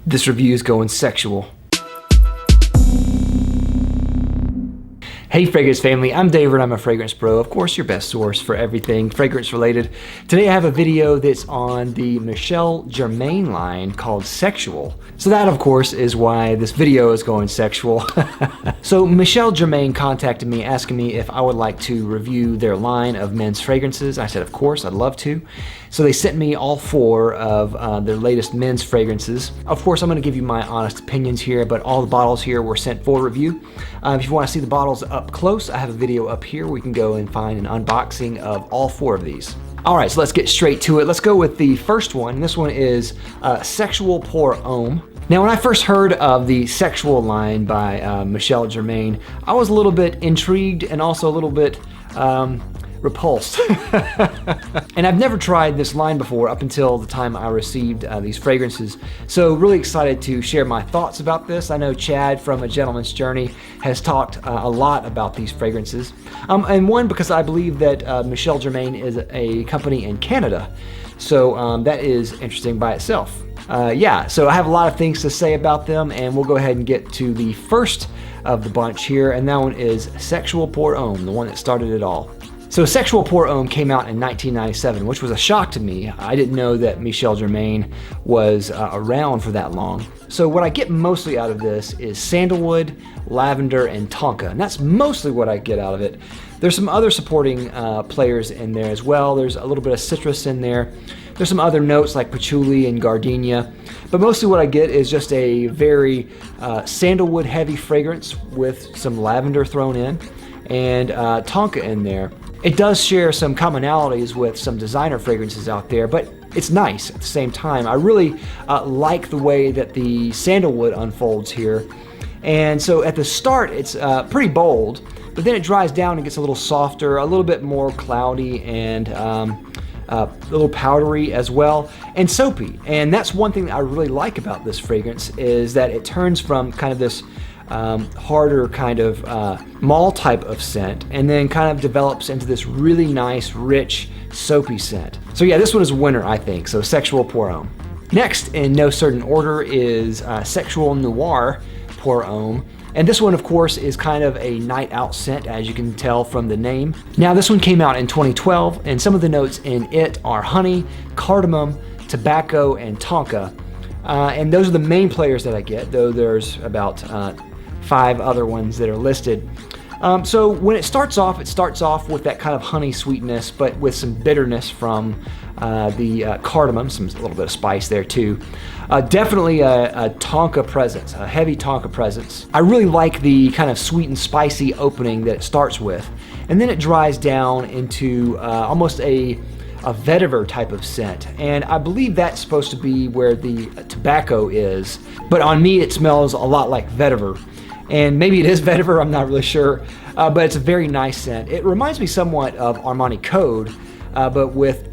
This review is going sexual. Hey fragrance family, I'm David, I'm a fragrance pro, of course your best source for everything fragrance related. Today I have a video that's on the Michel Germain line called Sxual. So that of course is why this video is going sexual. So Michel Germain contacted me asking me if I would like to review their line of men's fragrances. I said of course, I'd love to. So they sent me all 4 of their latest men's fragrances. Of course I'm going to give you my honest opinions here, but all the bottles here were sent for review. If you want to see the bottles up close, I have a video up here where you can go and find an unboxing of all 4 of these. Alright, so let's get straight to it. Let's go with the first one. This one is Sxual pour Homme. Now when I first heard of the Sxual line by Michel Germain, I was a little bit intrigued and also a little bit repulsed. And I've never tried this line before up until the time I received these fragrances. So really excited to share my thoughts about this. I know Chad from A Gentleman's Journey has talked a lot about these fragrances. And one, because I believe that Michel Germain is a company in Canada. So that is interesting by itself. Yeah, so I have a lot of things to say about them, and we'll go ahead and get to the first of the bunch here, and that one is Sxual pour Homme, the one that started it all. So Sxual pour Homme came out in 1997, which was a shock to me. I didn't know that Michel Germain was around for that long. So what I get mostly out of this is sandalwood, lavender, and tonka, and that's mostly what I get out of it. There's some other supporting players in there as well. There's a little bit of citrus in there. There's some other notes like patchouli and gardenia, but mostly what I get is just a very sandalwood heavy fragrance with some lavender thrown in and tonka in there. It does share some commonalities with some designer fragrances out there, but it's nice at the same time. I really like the way that the sandalwood unfolds here. And so at the start, it's pretty bold, but then it dries down and gets a little softer, a little bit more cloudy, and a little powdery as well, and soapy. And that's one thing that I really like about this fragrance, is that it turns from kind of this harder kind of mall type of scent, and then kind of develops into this really nice, rich, soapy scent. So yeah, this one is a winner, I think. So Sxual pour Homme. Next, in no certain order, is Sxual Noir pour Homme. And this one, of course, is kind of a night out scent, as you can tell from the name. Now, this one came out in 2012, and some of the notes in it are honey, cardamom, tobacco, and tonka. And those are the main players that I get, though there's about 5 other ones that are listed. So when it starts off with that kind of honey sweetness, but with some bitterness from the cardamom, a little bit of spice there too. Definitely a tonka presence, a heavy tonka presence. I really like the kind of sweet and spicy opening that it starts with, and then it dries down into almost a vetiver type of scent, and I believe that's supposed to be where the tobacco is, but on me it smells a lot like vetiver. And maybe it is vetiver, I'm not really sure, but it's a very nice scent. It reminds me somewhat of Armani Code, but with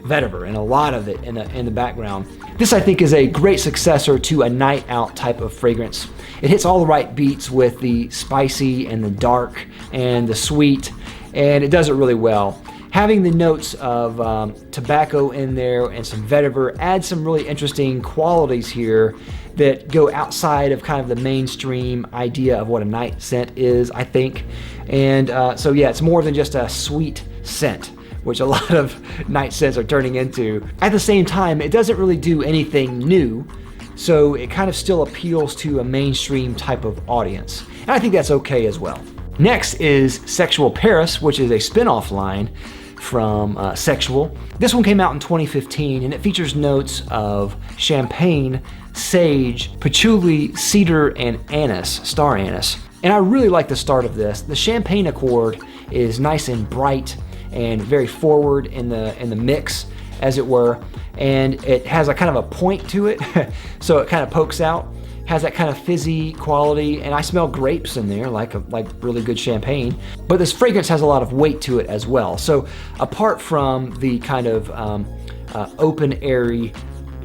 vetiver and a lot of it in the background. This, I think, is a great successor to a night out type of fragrance. It hits all the right beats with the spicy and the dark and the sweet, and it does it really well. Having the notes of tobacco in there and some vetiver adds some really interesting qualities here that go outside of kind of the mainstream idea of what a night scent is, I think. And so yeah, it's more than just a sweet scent, which a lot of night scents are turning into. At the same time, it doesn't really do anything new, so it kind of still appeals to a mainstream type of audience. And I think that's okay as well. Next is Sxual Paris, which is a spin-off line from Sxual. This one came out in 2015, and it features notes of champagne, sage, patchouli, cedar, and anise, star anise. And I really like the start of this. The champagne accord is nice and bright and very forward in the mix, as it were, and it has a kind of a point to it, so it kind of pokes out. Has that kind of fizzy quality, and I smell grapes in there, like really good champagne. But this fragrance has a lot of weight to it as well. So apart from the kind of open, airy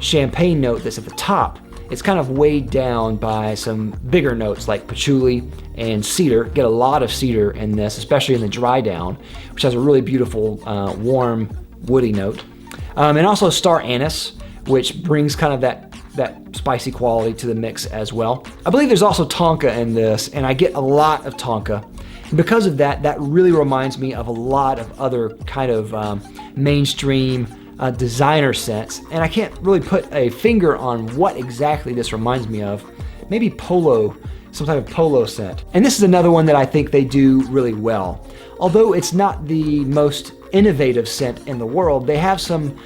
champagne note that's at the top, it's kind of weighed down by some bigger notes like patchouli and cedar. Get a lot of cedar in this, especially in the dry down, which has a really beautiful, warm, woody note. And also star anise, which brings kind of that that spicy quality to the mix as well. I believe there's also tonka in this, and I get a lot of tonka. And because of that, that really reminds me of a lot of other kind of mainstream designer scents, and I can't really put a finger on what exactly this reminds me of. Maybe polo, some type of polo scent. And this is another one that I think they do really well. Although it's not the most innovative scent in the world, they have some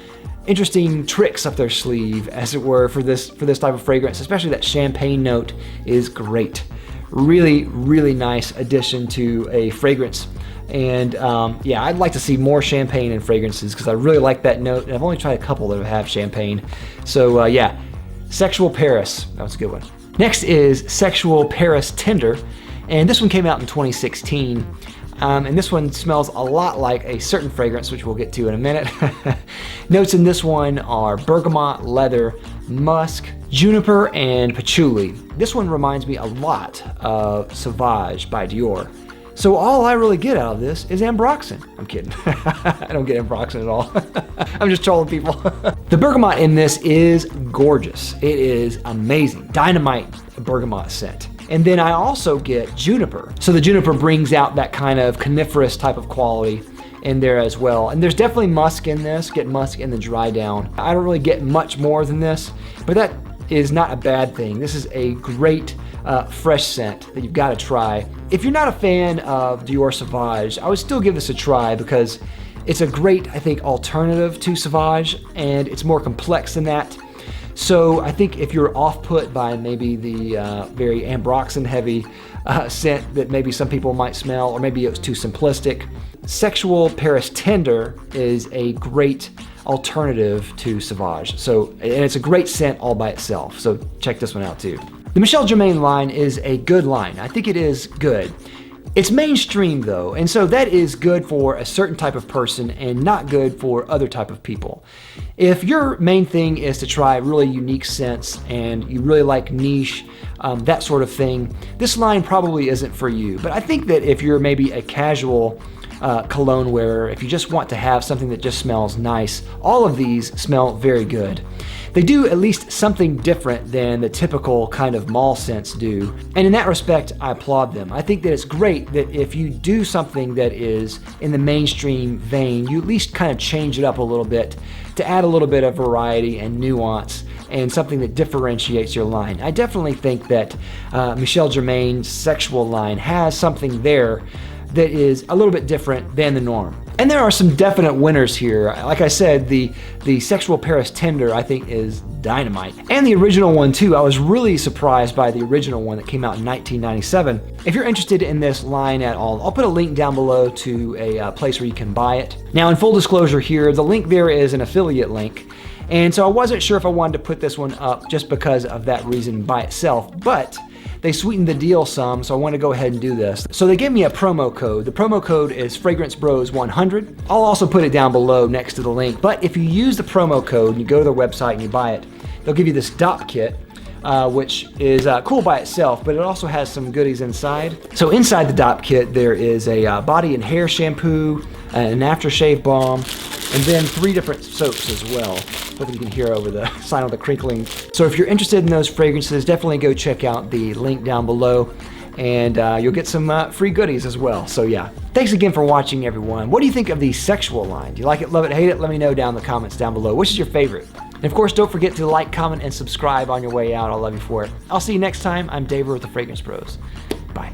interesting tricks up their sleeve, as it were, for this type of fragrance. Especially that champagne note is great. Really, really nice addition to a fragrance. And yeah, I'd like to see more champagne in fragrances because I really like that note. And I've only tried a couple that have champagne. So yeah, Sxual Paris, that was a good one. Next is Sxual Paris Tinder, and this one came out in 2016. And this one smells a lot like a certain fragrance, which we'll get to in a minute. Notes in this one are bergamot, leather, musk, juniper, and patchouli. This one reminds me a lot of Sauvage by Dior. So all I really get out of this is ambroxan. I'm kidding. I don't get ambroxan at all. I'm just trolling people. The bergamot in this is gorgeous. It is amazing. Dynamite bergamot scent. And then I also get juniper. So the juniper brings out that kind of coniferous type of quality in there as well. And there's definitely musk in this. Get musk in the dry down. I don't really get much more than this, but that is not a bad thing. This is a great fresh scent that you've got to try. If you're not a fan of Dior Sauvage, I would still give this a try because it's a great, I think, alternative to Sauvage, and it's more complex than that. So I think if you're off-put by maybe the very ambroxan heavy scent that maybe some people might smell, or maybe it was too simplistic, Sxual Paris Tinder is a great alternative to Sauvage. So, and it's a great scent all by itself. So check this one out too. The Michel Germain line is a good line. I think it is good. It's mainstream though, and so that is good for a certain type of person and not good for other type of people. If your main thing is to try really unique scents and you really like niche, that sort of thing, this line probably isn't for you. But I think that if you're maybe a casual cologne wearer, if you just want to have something that just smells nice, all of these smell very good. They do at least something different than the typical kind of mall scents do. And in that respect, I applaud them. I think that it's great that if you do something that is in the mainstream vein, you at least kind of change it up a little bit to add a little bit of variety and nuance and something that differentiates your line. I definitely think that Michel Germain's Sxual line has something there that is a little bit different than the norm. And there are some definite winners here. Like I said, the Sxual Paris Tinder I think is dynamite. And the original one too. I was really surprised by the original one that came out in 1997. If you're interested in this line at all, I'll put a link down below to a place where you can buy it. Now in full disclosure here, the link there is an affiliate link. And so I wasn't sure if I wanted to put this one up just because of that reason by itself, but they sweetened the deal some, so I want to go ahead and do this. So they gave me a promo code. The promo code is FragranceBros100. I'll also put it down below next to the link, but if you use the promo code and you go to their website and you buy it, they'll give you this DOP kit, which is cool by itself, but it also has some goodies inside. So inside the DOP kit, there is a body and hair shampoo, an aftershave balm, and then 3 different soaps as well. Hopefully you can hear over the sound of the crinkling. So if you're interested in those fragrances, definitely go check out the link down below, and you'll get some free goodies as well. So yeah, thanks again for watching, everyone. What do you think of the Sxual line? Do you like it, love it, hate it? Let me know down in the comments down below. Which is your favorite? And of course, don't forget to like, comment, and subscribe on your way out. I'll love you for it. I'll see you next time. I'm David with the Fragrance Bros. Bye.